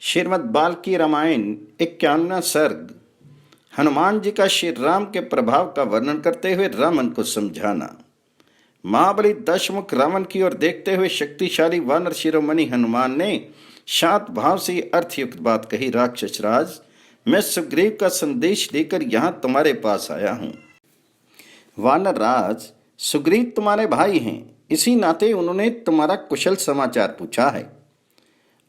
श्रीमद् बाल्की रामायण 51वां सर्ग। हनुमान जी का श्री राम के प्रभाव का वर्णन करते हुए रावण को समझाना। महाबली दशमुख रावण की ओर देखते हुए शक्तिशाली वानर शिरोमणि हनुमान ने शांत भाव से अर्थयुक्त बात कही। राक्षस राज, मैं सुग्रीव का संदेश लेकर यहाँ तुम्हारे पास आया हूँ। वानर राज, सुग्रीव तुम्हारे भाई हैं, इसी नाते उन्होंने तुम्हारा कुशल समाचार पूछा है।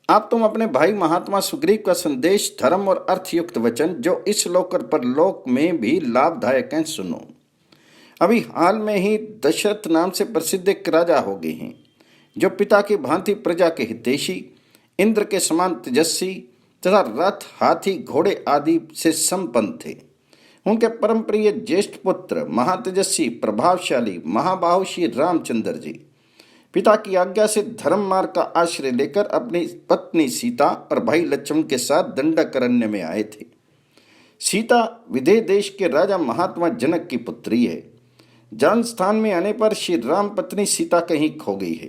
अब तुम अपने भाई महात्मा सुग्रीव का संदेश, धर्म और अर्थयुक्त वचन जो इस लोक और परलोक में भी लाभदायक हैं, सुनो। अभी हाल में ही दशरथ नाम से प्रसिद्ध एक राजा हो गए हैं, जो पिता की भांति प्रजा के हितैषी, इंद्र के समान तेजस्वी तथा रथ, हाथी, घोड़े आदि से संपन्न थे। उनके परम प्रिय ज्येष्ठ पुत्र महातेजस्वी, प्रभावशाली, महाबाहु श्री रामचंद्र जी पिता की आज्ञा से धर्म मार्ग का आश्रय लेकर अपनी पत्नी सीता और भाई लक्ष्मण के साथ दंडकारण्य में आए थे। सीता विदेह देश के राजा महात्मा जनक की पुत्री है। जन्म स्थान में आने पर श्री राम पत्नी सीता कहीं खो गई है।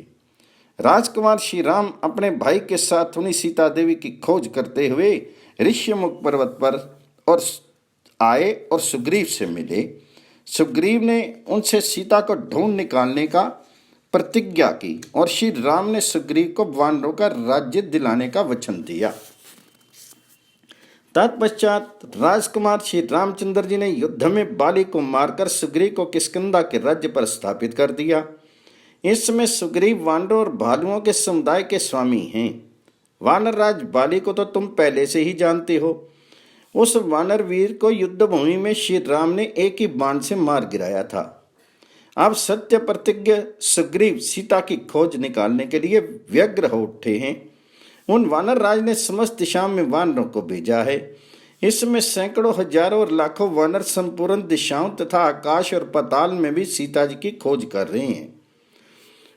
राजकुमार श्री राम अपने भाई के साथ उन्हीं सीता देवी की खोज करते हुए ऋष्यमुख पर्वत पर और आए और सुग्रीव से मिले। सुग्रीव ने उनसे सीता को ढूंढ निकालने का प्रतिज्ञा की और श्री राम ने सुग्रीव को वानरों का राज्य दिलाने का वचन दिया। तत्पश्चात राजकुमार श्री रामचंद्र जी ने युद्ध में बाली को मारकर सुग्रीव को किष्किंधा के राज्य पर स्थापित कर दिया। इस समय सुग्रीव वानरों और भालुओं के समुदाय के स्वामी हैं। वानर राज बाली को तो तुम पहले से ही जानते हो। उस वानर वीर को युद्ध भूमि में श्री राम ने एक ही बाण से मार गिराया था। अब सत्य प्रतिज्ञ सुग्रीव सीता की खोज निकालने के लिए व्यग्र हो उठे हैं। उन वानर राज ने समस्त दिशाओं में वानरों को भेजा है। इसमें सैकड़ों, हजारों और लाखों वानर संपूर्ण दिशाओं तथा आकाश और पाताल में भी सीता जी की खोज कर रहे हैं।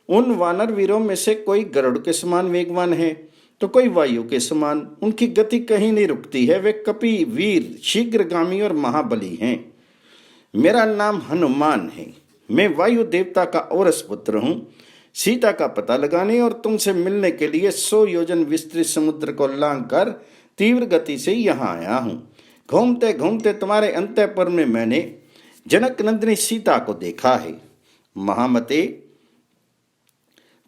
उन वानर वीरों में से कोई गरुड़ के समान वेगवान है तो कोई वायु के समान। उनकी गति कहीं नहीं रुकती है। वे कपि वीर, शीघ्रगामी और महाबली हैं। मेरा नाम हनुमान है। मैं वायु देवता का औरस पुत्र हूँ। सीता का पता लगाने और तुमसे मिलने के लिए 100 योजन विस्तृत समुद्र को लांघ कर तीव्र गति से यहाँ आया हूँ। घूमते घूमते तुम्हारे अंतःपुर में मैंने जनक नंदिनी सीता को देखा है। महामते,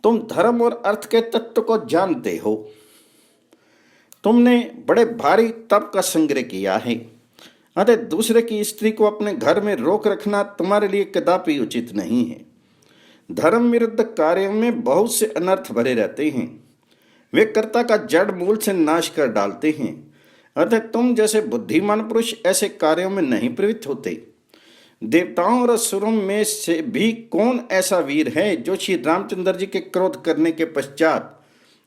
तुम धर्म और अर्थ के तत्व को जानते हो। तुमने बड़े भारी तप का संग्रह किया है, अतः दूसरे की स्त्री को अपने घर में रोक रखना तुम्हारे लिए कदापि उचित नहीं है। धर्म विरुद्ध कार्यों में बहुत से अनर्थ भरे रहते हैं। वे कर्ता का जड़ मूल से नाश कर डालते हैं। अतः तुम जैसे बुद्धिमान पुरुष ऐसे कार्यों में नहीं प्रवृत्त होते। देवताओं और असुरों में से भी कौन ऐसा वीर है जो श्री रामचंद्र जी के क्रोध करने के पश्चात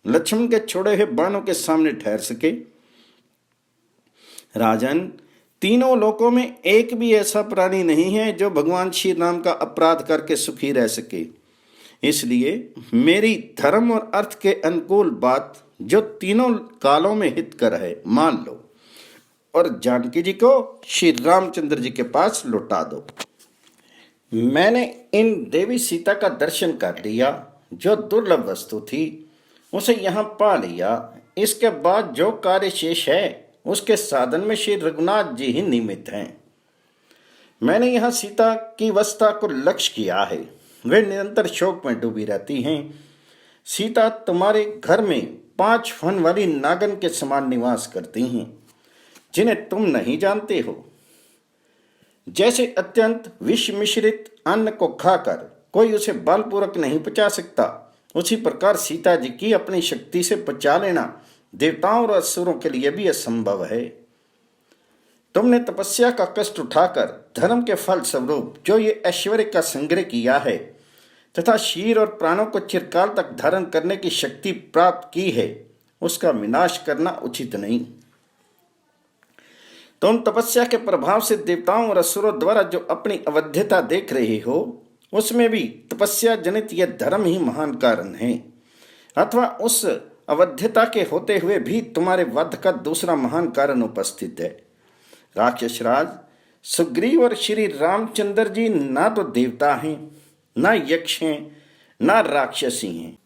लक्ष्मण के छोड़े हुए बाणों के सामने ठहर सके? राजन, तीनों लोकों में एक भी ऐसा प्राणी नहीं है जो भगवान श्री राम का अपराध करके सुखी रह सके। इसलिए मेरी धर्म और अर्थ के अनुकूल बात जो तीनों कालों में हितकर है मान लो और जानकी जी को श्री रामचंद्र जी के पास लौटा दो। मैंने इन देवी सीता का दर्शन कर लिया। जो दुर्लभ वस्तु थी उसे यहाँ पा लिया। इसके बाद जो कार्य शेष है उसके साधन में श्री रघुनाथ जी ही निमित्त हैं। मैंने यहाँ सीता की अवस्था को लक्ष्य किया है। वे निरंतर शोक में डूबी रहती हैं। सीता तुम्हारे घर में 5 फन वाली नागन के समान निवास करती हैं, जिन्हें तुम नहीं जानते हो। जैसे अत्यंत विष मिश्रित अन्न को खाकर कोई उसे बलपूर्वक नहीं पचा सकता, उसी प्रकार सीता जी की अपनी शक्ति से पचा लेना देवताओं और असुरों के लिए भी असंभव है। तुमने तपस्या का कष्ट उठाकर धर्म के फल स्वरूप जो ये ऐश्वर्य का संग्रह किया है तथा शरीर और प्राणों को चिरकाल तक धारण करने की शक्ति प्राप्त की है, उसका विनाश करना उचित नहीं। तुम तपस्या के प्रभाव से देवताओं और असुरों द्वारा जो अपनी अवध्यता देख रहे हो, उसमें भी तपस्या जनित यह धर्म ही महान कारण है। अथवा उस अवध्यता के होते हुए भी तुम्हारे वध का दूसरा महान कारण उपस्थित है। राक्षस राज, सुग्रीव और श्री रामचंद्र जी ना तो देवता हैं, ना यक्ष हैं, ना राक्षसी हैं।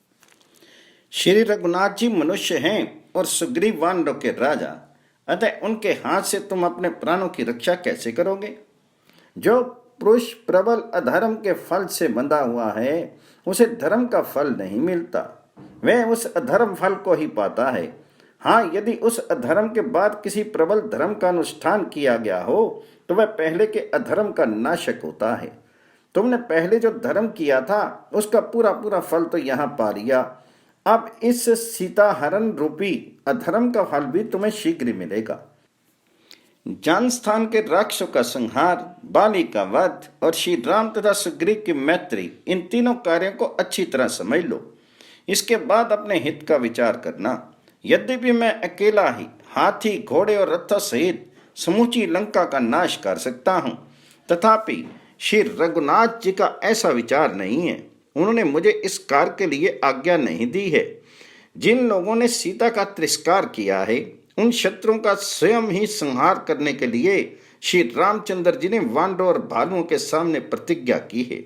श्री रघुनाथ जी मनुष्य हैं और सुग्रीव वानरों के राजा, अतः उनके हाथ से तुम अपने प्राणों की रक्षा कैसे करोगे? जो पुरुष प्रबल अधर्म के फल से बंधा हुआ है उसे धर्म का फल नहीं मिलता, वह उस अधर्म फल को ही पाता है। हाँ, यदि उस अधर्म के बाद किसी प्रबल धर्म का अनुष्ठान किया गया हो तो वह पहले के अधर्म का नाशक होता है। तुमने पहले जो धर्म किया था उसका पूरा पूरा फल तो यहाँ पा लिया, अब इस सीताहरण रूपी अधर्म का फल भी तुम्हें शीघ्र ही मिलेगा। जानस्थान के राक्षसों का संहार, बाली का वध और श्री राम तथा सुग्रीव की मैत्री, इन तीनों कार्यों को अच्छी तरह समझ लो। इसके बाद अपने हित का विचार करना। यद्यपि मैं अकेला ही हाथी, घोड़े और रथों सहित समूची लंका का नाश कर सकता हूँ, तथापि श्री रघुनाथ जी का ऐसा विचार नहीं है। उन्होंने मुझे इस कार्य के लिए आज्ञा नहीं दी है। जिन लोगों ने सीता का तिरस्कार किया है उन शत्रुओं का स्वयं ही संहार करने के लिए श्री रामचंद्र जी ने वानरों और भालुओं के सामने प्रतिज्ञा की है।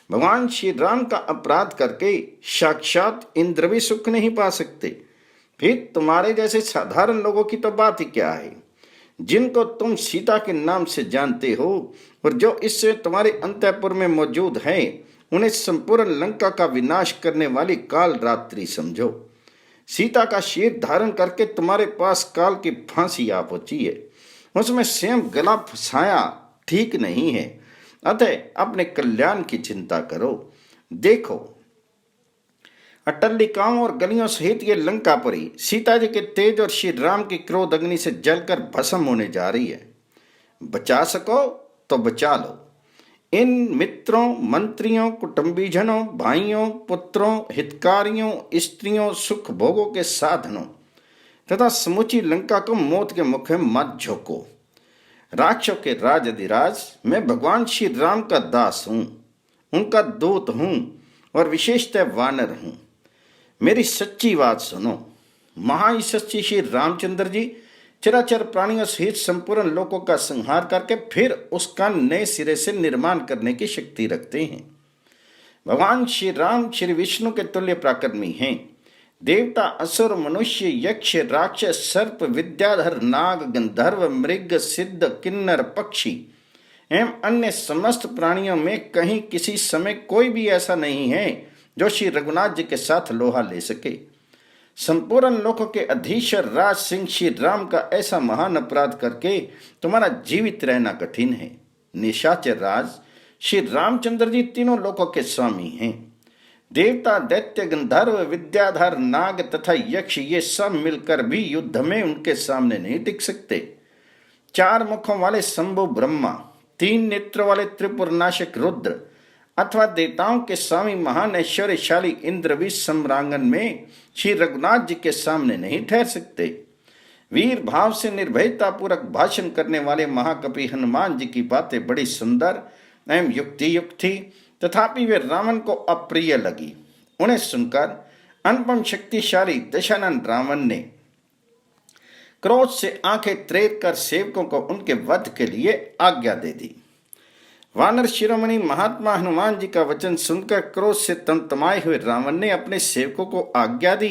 भगवान श्री राम का अपराध करके साक्षात इंद्र भी सुख नहीं पा सकते, फिर तुम्हारे जैसे साधारण लोगों की तो बात ही क्या है। जिनको तुम सीता के नाम से जानते हो और जो इससे तुम्हारे अंतःपुर में मौजूद हैं, उन्हें संपूर्ण लंका का विनाश करने वाली काल रात्रि समझो। सीता का शीर धारण करके तुम्हारे पास काल की फांसी आ पहुंची है, उसमें स्वयं गला फंसाया ठीक नहीं है। अतः अपने कल्याण की चिंता करो। देखो, अट्टलिकाओं और गलियों सहित ये लंकापुरी सीता जी के तेज और श्री राम की क्रोध अग्नि से जलकर भस्म होने जा रही है। बचा सको तो बचा लो। इन मित्रों, मंत्रियों, कुटुंबीजनों, भाइयों, पुत्रों, हितकारियों, स्त्रियों, सुख भोगों के साधनों तथा समूची लंका को मौत के मुख में मत झोंको। राक्षसों के राज अधिराज मैं भगवान श्री राम का दास हूँ, उनका दूत हूँ और विशेषतः वानर हूँ। मेरी सच्ची बात सुनो। महायशस्वी श्री रामचंद्र जी चराचर प्राणियों सहित संपूर्ण लोकों का संहार करके फिर उसका नए सिरे से निर्माण करने की शक्ति रखते हैं। भगवान श्री राम श्री विष्णु के तुल्य पराक्रमी हैं। देवता, असुर, मनुष्य, यक्ष, राक्षस, सर्प, विद्याधर, नाग, गंधर्व, मृग, सिद्ध, किन्नर, पक्षी एवं अन्य समस्त प्राणियों में कहीं किसी समय कोई भी ऐसा नहीं है जो श्री रघुनाथ जी के साथ लोहा ले सके। संपूर्ण लोकों के अधीश्वर राज सिंह श्री राम का ऐसा महान अपराध करके तुम्हारा जीवित रहना कठिन है। निशाचर राज श्री रामचंद्र जी तीनों लोकों के स्वामी हैं। देवता, दैत्य, गंधर्व, विद्याधर, नाग तथा यक्ष ये सब मिलकर भी युद्ध में उनके सामने नहीं टिक सकते। चार मुखों वाले शंभु ब्रह्मा, तीन नेत्रों वाले त्रिपुरनाशक रुद्र अथवा देवताओं के स्वामी महान ऐश्वर्यशाली इंद्र भी सम्रांगन में श्री रघुनाथ जी के सामने नहीं ठहर सकते। वीर भाव से निर्भयता पूर्वक भाषण करने वाले महाकवि हनुमान जी की बातें बड़ी सुंदर एवं युक्ति युक्त थी, तथापि वे रावण को अप्रिय लगी। उन्हें सुनकर अनुपम शक्तिशाली दशानन रावण ने क्रोध से आंखें त्रेत कर सेवकों को उनके वध के लिए आज्ञा दे दी। वानर शिरोमणि महात्मा हनुमान जी का वचन सुनकर क्रोध से तमतमाए हुए रावण ने अपने सेवकों को आज्ञा दी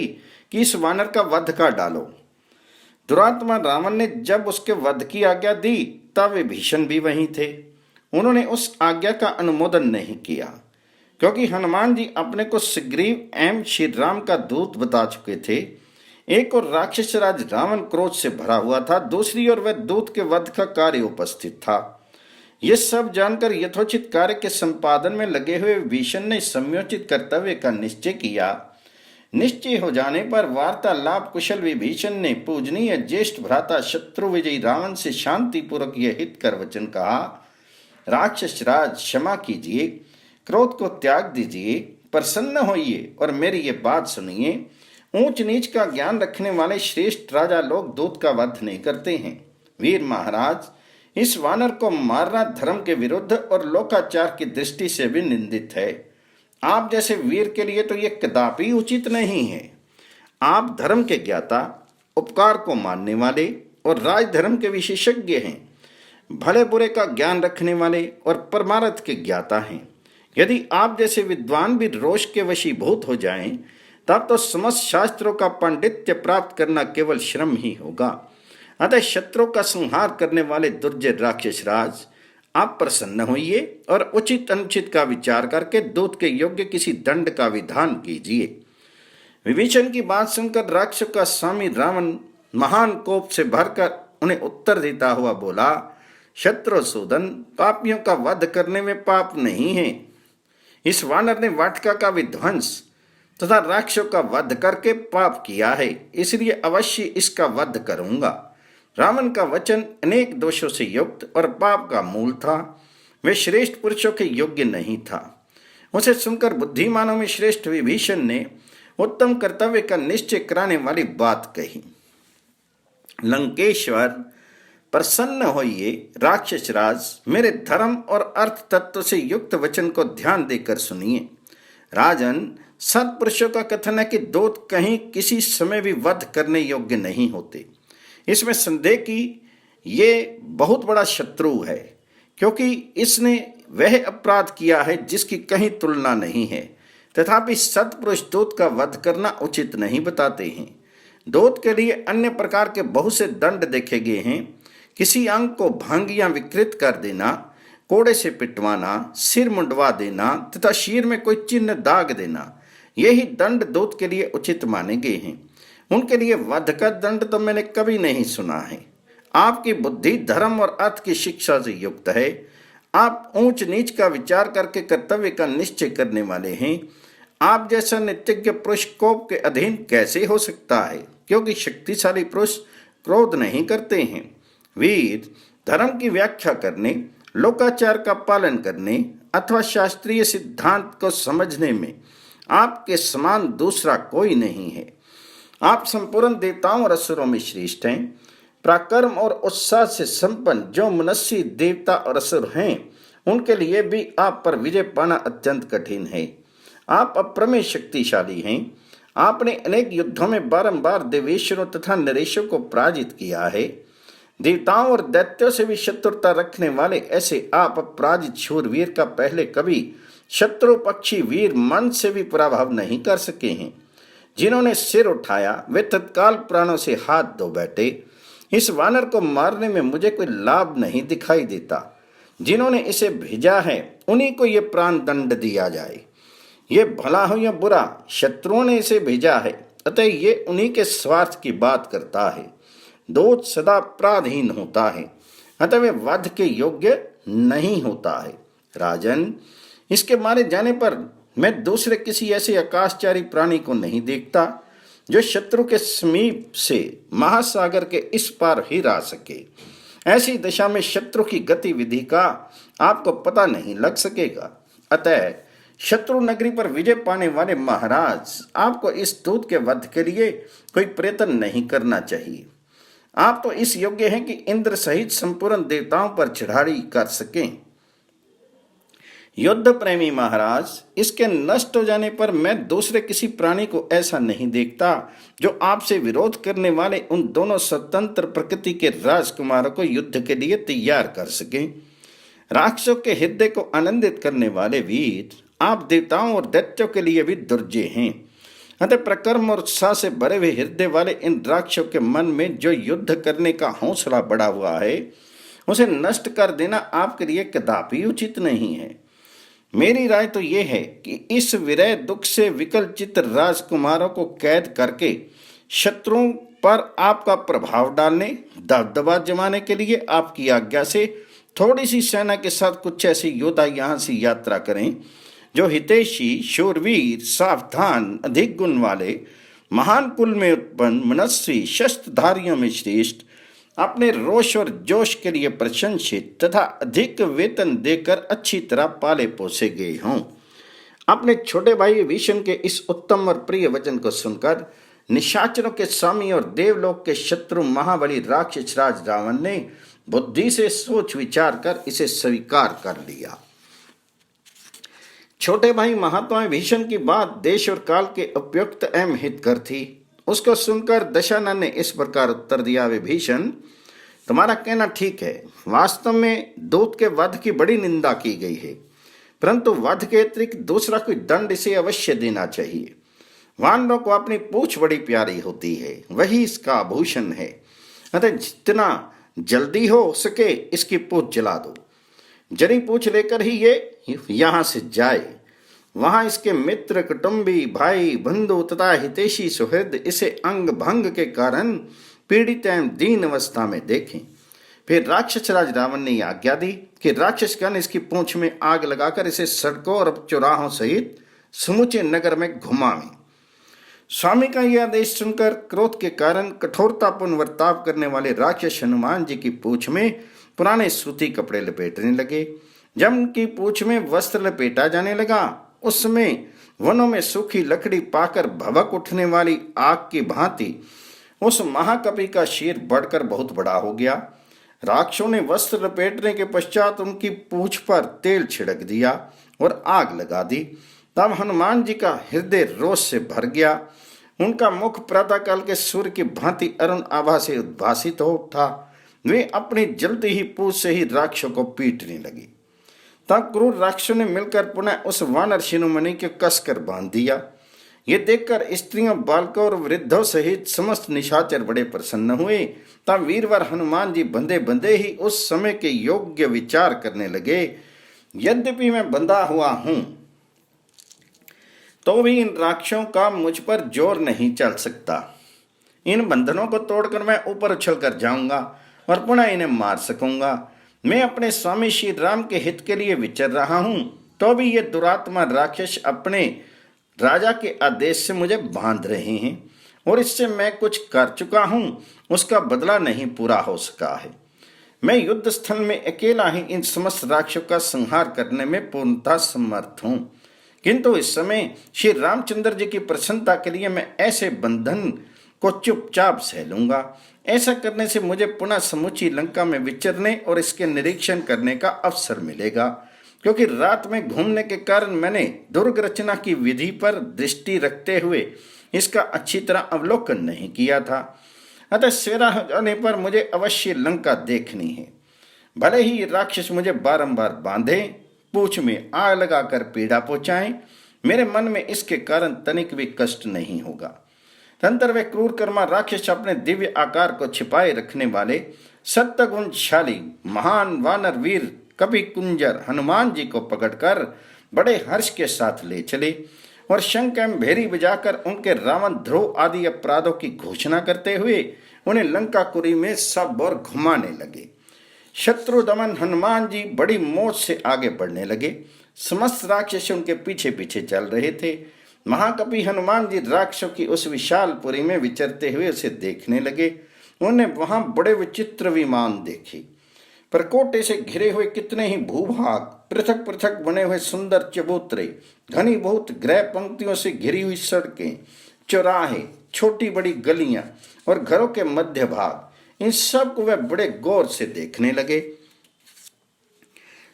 कि इस वानर का वध कर डालो। दुरात्मा रावण ने जब उसके वध की आज्ञा दी तब विभीषण भी वहीं थे। उन्होंने उस आज्ञा का अनुमोदन नहीं किया, क्योंकि हनुमान जी अपने को सुग्रीव एवं श्री राम का दूत बता चुके थे। एक और राक्षस राज रावण क्रोध से भरा हुआ था, दूसरी ओर वह दूत के वध का कार्य उपस्थित था। ये सब जानकर यथोचित कार्य के संपादन में लगे हुए विभीषण ने समयोचित कर्तव्य का निश्चय किया। निश्चय हो जाने पर वार्तालाप कुशल विभीषण ने पूजनीय ज्येष्ठ भ्राता शत्रु विजयी रावण से शांति पूर्वक यह हित कर वचन कहा, राक्षस राज क्षमा कीजिए, क्रोध को त्याग दीजिए, प्रसन्न होइए और मेरी ये बात सुनिए। ऊंच नीच का ज्ञान रखने वाले श्रेष्ठ राजा लोग दूत का वध नहीं करते हैं। वीर महाराज, इस वानर को मारना धर्म के विरुद्ध और लोकाचार की दृष्टि से भी निंदित है। आप जैसे वीर के लिए तो यह कदापि उचित नहीं है। आप धर्म के ज्ञाता, उपकार को मानने वाले और राजधर्म के विशेषज्ञ हैं। भले बुरे का ज्ञान रखने वाले और परमार्थ के ज्ञाता हैं। यदि आप जैसे विद्वान भी रोष के वशीभूत हो जाएं, तब तो समस्त शास्त्रों का पांडित्य प्राप्त करना केवल श्रम ही होगा। अतः शत्रु का संहार करने वाले दुर्जय राक्षस राज, आप प्रसन्न होइए और उचित अनुचित का विचार करके दूत के योग्य किसी दंड का विधान कीजिए। विभीषण की बात सुनकर राक्षस का स्वामी रावण महान कोप से भरकर उन्हें उत्तर देता हुआ बोला, शत्रुसूदन, पापियों का वध करने में पाप नहीं है। इस वानर ने वाटिका का विध्वंस तथा राक्षसों का वध करके पाप किया है, इसलिए अवश्य इसका वध करूंगा। रावण का वचन अनेक दोषों से युक्त और पाप का मूल था। वे श्रेष्ठ पुरुषों के योग्य नहीं था। उसे सुनकर बुद्धिमानों में श्रेष्ठ विभीषण ने उत्तम कर्तव्य का निश्चय कराने वाली बात कही। लंकेश्वर, प्रसन्न होइए राक्षस राज, मेरे धर्म और अर्थ तत्व से युक्त वचन को ध्यान देकर सुनिए। राजन, सत्पुरुषों का कथन है कि दूत कहीं किसी समय भी वध करने योग्य नहीं होते। इसमें संदेह की ये बहुत बड़ा शत्रु है, क्योंकि इसने वह अपराध किया है जिसकी कहीं तुलना नहीं है। तथापि सत्पुरुष दूत का वध करना उचित नहीं बताते हैं। दूत के लिए अन्य प्रकार के बहुत से दंड देखे गए हैं। किसी अंग को भंग या विकृत कर देना, कोड़े से पिटवाना, सिर मुंडवा देना तथा शीर में कोई चिन्ह दाग देना, यही दंड दूत के लिए उचित माने गए हैं। उनके लिए वध का दंड तो मैंने कभी नहीं सुना है। आपकी बुद्धि धर्म और अर्थ की शिक्षा से युक्त है। आप ऊंच नीच का विचार करके कर्तव्य का निश्चय करने वाले हैं। आप जैसा नित्यज्ञ पुरुष कोप के अधीन कैसे हो सकता है, क्योंकि शक्तिशाली पुरुष क्रोध नहीं करते हैं। वीर, धर्म की व्याख्या करने, लोकाचार का पालन करने अथवा शास्त्रीय सिद्धांत को समझने में आपके समान दूसरा कोई नहीं है। आप संपूर्ण देवताओं और असुरों में श्रेष्ठ हैं। पराक्रम और उत्साह से संपन्न जो मनुष्य, देवता और असुर हैं, उनके लिए भी आप पर विजय पाना अत्यंत कठिन है। आप अप्रमेय शक्तिशाली हैं। आपने अनेक युद्धों में बारंबार देवेश्वरों तथा नरेशों को पराजित किया है। देवताओं और दैत्यों से भी शत्रुता रखने वाले ऐसे आप अपराजित शूरवीर का पहले कभी शत्रु पक्षी वीर मन से भी पराभव नहीं कर सके हैं। जिन्होंने सिर उठाया वे तत्काल प्राणों से हाथ धो बैठे। इस वानर को मारने में मुझे कोई लाभ नहीं दिखाई देता। जिन्होंने इसे भेजा है उन्हीं को ये प्राण दंड दिया जाए। ये भला हो या बुरा, शत्रुओं ने इसे भेजा है, अतः ये उन्हीं के स्वार्थ की बात करता है। दूत सदा अपराधहीन होता है, अतः वे वध के योग्य नहीं होता है। राजन, इसके मारे जाने पर मैं दूसरे किसी ऐसे आकाशचारी प्राणी को नहीं देखता जो शत्रु के समीप से महासागर के इस पार ही रह सके। ऐसी दशा में शत्रु की गतिविधि का आपको पता नहीं लग सकेगा। अतः शत्रु नगरी पर विजय पाने वाले महाराज, आपको इस दूत के वध के लिए कोई प्रयत्न नहीं करना चाहिए। आप तो इस योग्य हैं कि इंद्र सहित संपूर्ण देवताओं पर चढ़ाई कर सकें। युद्ध प्रेमी महाराज, इसके नष्ट हो जाने पर मैं दूसरे किसी प्राणी को ऐसा नहीं देखता जो आपसे विरोध करने वाले उन दोनों स्वतंत्र प्रकृति के राजकुमारों को युद्ध के लिए तैयार कर सके। राक्षसों के हृदय को आनंदित करने वाले वीर, आप देवताओं और दैत्यों के लिए भी दुर्जय हैं। अतः प्रकर्म और उत्साह से भरे हुए हृदय वाले इन राक्षसों के मन में जो युद्ध करने का हौसला बढ़ा हुआ है, उसे नष्ट कर देना आपके लिए कदापि उचित नहीं है। मेरी राय तो यह है कि इस विरह दुख से विकल चित्त राजकुमारों को कैद करके शत्रुओं पर आपका प्रभाव डालने, दबदबा जमाने के लिए आपकी आज्ञा से थोड़ी सी सेना के साथ कुछ ऐसे योद्धा यहाँ से यात्रा करें जो हितैषी, शूरवीर, सावधान, अधिक गुण वाले, महान कुल में उत्पन्न, मनस्वी, शस्त्रधारियों में श्रेष्ठ, अपने रोष और जोश के लिए प्रशंसित तथा अधिक वेतन देकर अच्छी तरह पाले पोसे गए हों। अपने छोटे भाई विभीषण के इस उत्तम और प्रिय वचन को सुनकर निशाचरों के स्वामी और देवलोक के शत्रु महाबली राक्षस राज रावण ने बुद्धि से सोच विचार कर इसे स्वीकार कर लिया। छोटे भाई महात्मा विभीषण की बात देश और काल के उपयुक्त एवं हितकर थी। उसको सुनकर दशानन ने इस प्रकार उत्तर दिया, विभीषण, तुम्हारा कहना ठीक है। वास्तव में दूत के वध की बड़ी निंदा की गई है, परंतु वध के अतिरिक्त दूसरा कोई दंड इसे अवश्य देना चाहिए। वानरों को अपनी पूंछ बड़ी प्यारी होती है, वही इसका आभूषण है। अतः जितना जल्दी हो सके इसकी पूंछ जला दो। जरी पूंछ लेकर ही ये यहाँ से जाए, वहां इसके मित्र, कुटुंबी, भाई, बंधु तथा हितैषी सुहृद इसे अंग भंग के कारण पीड़ित एवं दीन अवस्था में देखें। फिर राक्षस राज रावण ने आज्ञा दी कि राक्षसगण इसकी पूंछ में आग लगाकर इसे सड़कों और चौराहों सहित समूचे नगर में घुमावें। स्वामी का यह आदेश सुनकर क्रोध के कारण कठोरतापूर्ण वर्ताव करने वाले राक्षस हनुमान जी की पूंछ में पुराने सूती कपड़े लपेटने लगे। जब उनकी पूंछ में वस्त्र लपेटा जाने लगा, उस समय वनों में सूखी लकड़ी पाकर भभक उठने वाली आग की भांति उस महाकवि का शीर बढ़कर बहुत बड़ा हो गया। राक्षसों ने वस्त्र लपेटने के पश्चात उनकी पूंछ पर तेल छिड़क दिया और आग लगा दी। तब हनुमान जी का हृदय रोष से भर गया। उनका मुख प्रातःकाल के सूर्य की भांति अरुण आभा से उद्भासित हो उठा। वे अपनी जलती ही पूंछ से ही राक्षसों को पीटने लगी। तब क्रूर राक्षसों ने मिलकर पुनः उस वानर शिरोमणि को कसकर बांध दिया। ये देखकर स्त्रियों, बालकों और वृद्धों सहित समस्त निशाचर बड़े प्रसन्न हुए। तब वीरवर हनुमान जी बंधे बंधे ही उस समय के योग्य विचार करने लगे। यद्यपि मैं बंधा हुआ हूं तो भी इन राक्षसों का मुझ पर जोर नहीं चल सकता। इन बंधनों को तोड़कर मैं ऊपर उछल कर जाऊंगा और पुनः इन्हें मार सकूंगा। मैं अपने स्वामी श्री राम के हित के लिए विचर रहा हूं, तो भी ये दुरात्मा राक्षस अपने राजा के आदेश से मुझे बांध रहे हैं और इससे मैं कुछ कर चुका हूं, उसका बदला नहीं पूरा हो सका है। मैं युद्ध स्थल में अकेला ही इन समस्त राक्षसों का संहार करने में पूर्णतः समर्थ हूं, किंतु इस समय श्री रामचंद्र जी की प्रसन्नता के लिए मैं ऐसे बंधन को चुपचाप सह लूंगा। ऐसा करने से मुझे पुनः समूची लंका में विचरने और इसके निरीक्षण करने का अवसर मिलेगा, क्योंकि रात में घूमने के कारण मैंने दुर्ग रचना की विधि पर दृष्टि रखते हुए इसका अच्छी तरह अवलोकन नहीं किया था। अतः सवेरा होने पर मुझे अवश्य लंका देखनी है। भले ही राक्षस मुझे बारंबार बांधे, पूंछ में आग लगाकर पीड़ा पहुंचाएं, मेरे मन में इसके कारण तनिक भी कष्ट नहीं होगा। तंत्र वे क्रूर कर्मा राक्षस अपने दिव्य आकार को छिपाए रखने वाले सत्तगुणशाली महान वानर वीर कवि कुंजर हनुमान जी को पकड़कर बड़े हर्ष के साथ ले चले और शंख एवं भेरी बजाकर उनके रावण ध्रुव आदि अपराधों की घोषणा करते हुए उन्हें लंकापुरी में सब और घुमाने लगे। शत्रु दमन हनुमान जी बड़ी मौज से आगे बढ़ने लगे। समस्त राक्षस उनके पीछे पीछे चल रहे थे। महाकवि हनुमान जी राक्षसों की उस विशाल पुरी में विचरते हुए उसे देखने लगे। उन्होंने वहां बड़े विचित्र विमान देखे। परकोटे से घिरे हुए कितने ही भूभाग, पृथक पृथक बने हुए सुंदर चबूतरे, घनी बहुत गृह पंक्तियों से घिरी हुई सड़कें, चौराहे, छोटी बड़ी गलियां और घरों के मध्य भाग, इन सब को वे बड़े गौर से देखने लगे।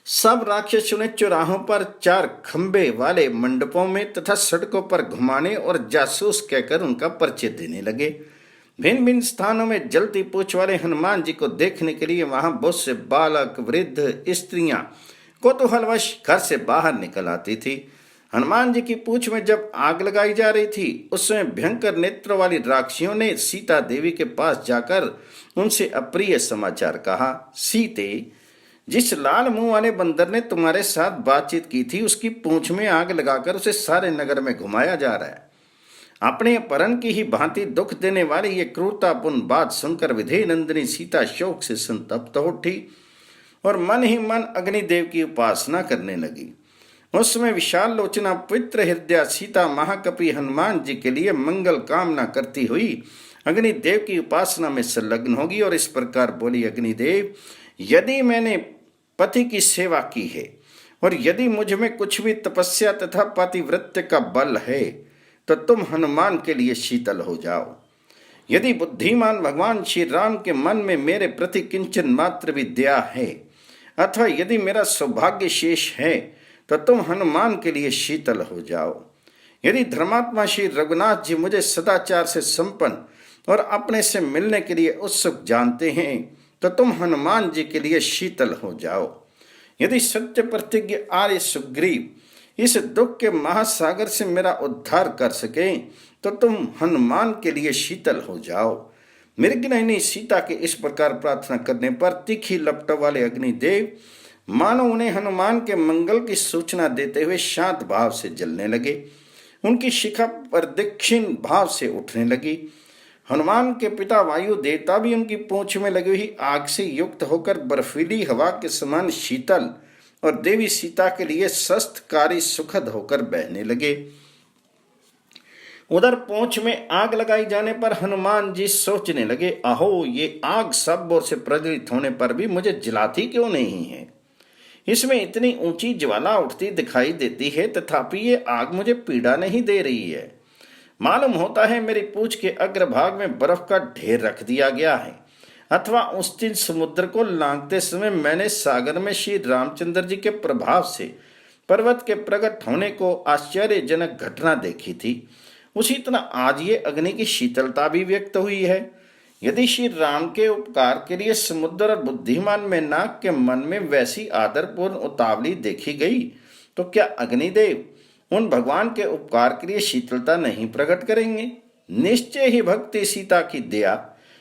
सब राक्षसों ने चौराहों पर 4 खंबे वाले मंडपों में तथा सड़कों पर घुमाने और जासूस कहकर उनका परिचय देने लगे। भिन्न भिन्न स्थानों में जलती पूंछ वाले हनुमान जी को देखने के लिए वहां बहुत से बालक, वृद्ध, स्त्रियां कौतूहलवश घर से बाहर निकल आती थी। हनुमान जी की पूंछ में जब आग लगाई जा रही थी, उस समय भयंकर नेत्र वाली राक्षसियों ने सीता देवी के पास जाकर उनसे अप्रिय समाचार कहा। सीते, जिस लाल मुंह वाले बंदर ने तुम्हारे साथ बातचीत की थी, उसकी पूंछ में आग लगाकर उसे सारे नगर में घुमाया जा रहा है। अपने अपहरण की ही भांति दुख देने वाली ये क्रूरतापूर्ण बात सुनकर विधेय नंदिनी सीता शोक से संतप्त हो उठी और मन ही मन अग्निदेव की उपासना करने लगी। उस समय विशाल लोचना पवित्र हृदय सीता महाकवि हनुमान जी के लिए मंगल कामना करती हुई अग्निदेव की उपासना में संलग्न होगी और इस प्रकार बोली। अग्निदेव, यदि मैंने पति की सेवा की है और यदि मुझ में कुछ भी तपस्या तथा पातिव्रत्य का बल है, तो तुम हनुमान के लिए शीतल हो जाओ। यदि बुद्धिमान भगवान श्री राम के मन में मेरे प्रति किंचन मात्र भी दया है अथवा यदि मेरा सौभाग्य शेष है, तो तुम हनुमान के लिए शीतल हो जाओ। यदि धर्मात्मा श्री रघुनाथ जी मुझे सदाचार से संपन्न और अपने से मिलने के लिए उत्सुक जानते हैं, तो तुम हनुमान जी के लिए शीतल हो जाओ। यदि सत्य प्रतिज्ञ आर्य सुग्रीव इस दुख के महासागर से मेरा उद्धार कर सके, तो तुम हनुमान के लिए शीतल हो जाओ। मृगनयनी सीता के इस प्रकार प्रार्थना करने पर तीखी लपटों वाले अग्निदेव मानो उन्हें हनुमान के मंगल की सूचना देते हुए शांत भाव से जलने लगे। उनकी शिखा प्रदक्षिण भाव से उठने लगी। हनुमान के पिता वायु देवता भी उनकी पूंछ में लगी हुई आग से युक्त होकर बर्फीली हवा के समान शीतल और देवी सीता के लिए स्वस्थकारी सुखद होकर बहने लगे। उधर पूंछ में आग लगाई जाने पर हनुमान जी सोचने लगे, अहो ये आग सब ओर से प्रज्वलित होने पर भी मुझे जलाती क्यों नहीं है। इसमें इतनी ऊंची ज्वाला उठती दिखाई देती है, तथापि ये आग मुझे पीड़ा नहीं दे रही है। मालूम होता है मेरी पूंछ के अग्रभाग में बर्फ का ढेर रख दिया गया है, अथवा उस दिन समुद्र को लांघते समय मैंने सागर में श्री रामचंद्र जी के प्रभाव से पर्वत के प्रकट होने को आश्चर्यजनक घटना देखी थी। उसी तरह आज ये अग्नि की शीतलता भी व्यक्त हुई है। यदि श्री राम के उपकार के लिए समुद्र और बुद्धिमान मेनाक के मन में वैसी आदरपूर्ण उतावली देखी गई, तो क्या अग्निदेव उन भगवान के उपकार के लिए शीतलता नहीं प्रकट करेंगे। निश्चय ही भक्ति सीता की दया,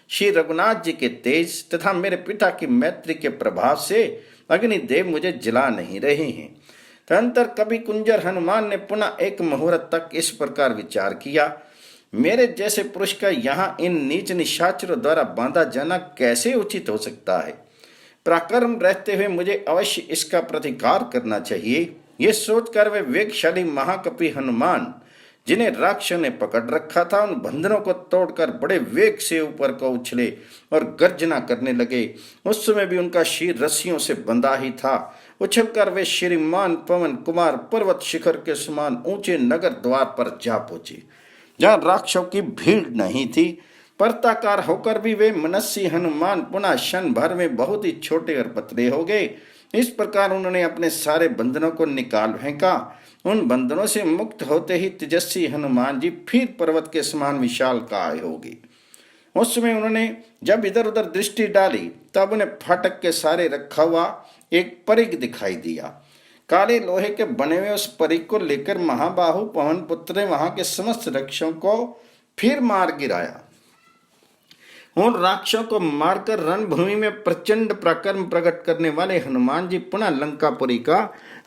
श्री रघुनाथ जी के तेज तथा मेरे पिता की मैत्री के प्रभाव से अग्निदेव मुझे जला नहीं रहे हैं। तदंतर कवि कुंजर हनुमान ने पुनः एक मुहूर्त तक इस प्रकार विचार किया, मेरे जैसे पुरुष का यहाँ इन नीच निशाचरों द्वारा बांधा जाना कैसे उचित हो सकता है। पराक्रम रहते हुए मुझे अवश्य इसका प्रतिकार करना चाहिए। ये सोचकर वे वेगशाली महाकपि हनुमान, जिन्हें राक्षसों ने पकड़ रखा था, उन बंधनों को तोड़कर बड़े वेग से ऊपर को उछले और गर्जना करने लगे। उस समय भी उनका शीर रस्सियों से बंधा ही था। उछलकर वे श्रीमान पवन कुमार पर्वत शिखर के समान ऊंचे नगर द्वार पर जा पहुंचे, जहाँ राक्षसों की भीड़ नहीं थी। पर्वताकार होकर भी वे मनस्वी हनुमान पुनः क्षण भर में बहुत ही छोटे और पतले हो गए। इस प्रकार उन्होंने अपने सारे बंधनों को निकाल फेंका। उन बंधनों से मुक्त होते ही तेजस्वी हनुमान जी फिर पर्वत के समान विशालकाय हो गए। उस समय उन्होंने जब इधर उधर दृष्टि डाली, तब उन्हें फाटक के सारे रखा हुआ एक परिग दिखाई दिया। काले लोहे के बने हुए उस परिग को लेकर महाबाहु पवन पुत्र ने वहां के समस्त रक्षकों को फिर मार गिराया। उन राक्षसों को मारकर रणभूमि में प्रचंड पराक्रम प्रकट करने वाले हनुमान जी पुनः लंकापुरी का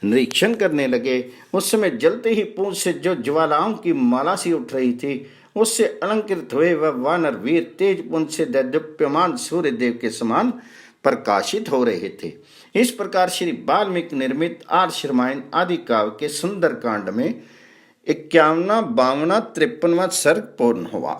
निरीक्षण करने लगे। उस समय जलते ही पूंछ से जो ज्वालाओं की माला सी उठ रही थी, उससे अलंकृत हुए वह वानर वीर तेज पुंज से दीप्यमान सूर्य देव के समान प्रकाशित हो रहे थे। इस प्रकार श्री वाल्मीकि निर्मित आर्ष रामायण आदि काव्य के सुंदर कांड में 51वां 52वां 53वां सर्ग पूर्ण हुआ।